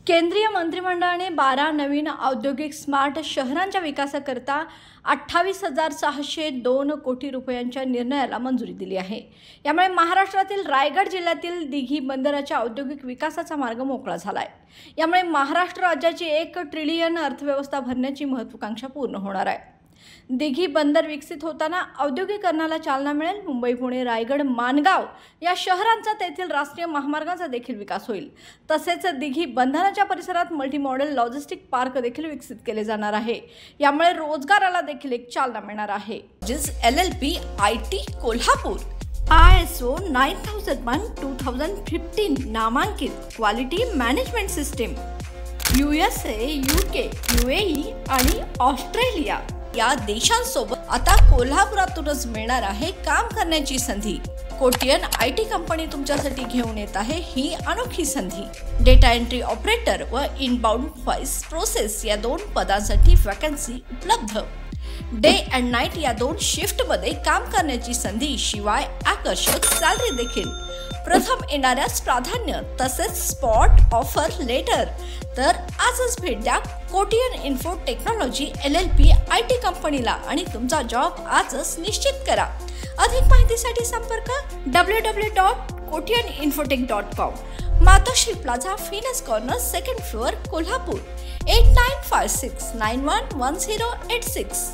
केंद्रीय मंत्रिमंडळाने 12 नवीन औद्योगिक स्मार्ट शहरांच्या विकासाकरता 28,602 कोटी रुपयांच्या निर्णयाला मंजुरी दिली आहे। यामुळे महाराष्ट्रातील रायगड जिल्ह्यातील दिघी बंदराच्या औद्योगिक विकासाचा मार्ग मोकळा झाला आहे। यामुळे महाराष्ट्र राज्याची 1 ट्रिलियन अर्थव्यवस्था भरण्याची महत्त्वाकांक्षा पूर्ण होणार आहे। दिघी बंदर विकसित होताना औद्योगिकरणाला चालना मिळेल। मुंबई, पुणे, रायगड, माणगाव या शहरांचा तेथील राष्ट्रीय महामार्गांचा देखील विकास होईल। तसेच दिघी बंदराच्या परिसरात मल्टी मॉडेल लॉजिस्टिक पार्क देखील विकसित केले जाणार आहे। यामुळे रोजगाराला देखील एक चालना मिळणार आहे। LLP IT कोल्हापूर ISO 9001:2015 नामांकित quality management system USA, UK, UAE आणि ऑस्ट्रेलिया या देशांसोबत आता कोल्हापुरातूनच मिळणार आहे काम करण्याची संधी। कोटियन IT कंपनी तुमच्यासाठी घेऊन येत आहे ही अनोखी संधी। डेटा एंट्री ऑपरेटर व इनबाउंड व्हॉइस प्रोसेस या 2 पदांसाठी वॅकन्सी उपलब्ध। डे अँड नाईट या 2 शिफ्टमध्ये काम करण्याची संधी, शिवाय आकर्षक सॅलरी देखील। प्रथम येणाऱ्यास प्राधान्य तसेच स्पॉट ऑफर लेटर। तर आजच भेट द्या Kotian info technology LLP IT कंपनीला आणि तुमचा जॉब आजच निश्चित करा। अधिक माहितीसाठी संपर्क www.kotiyaninfotech.com। मातोश्री प्लाझा, फिनस कॉर्नर, 2nd फ्लोअर, कोल्हापूर 8956911086।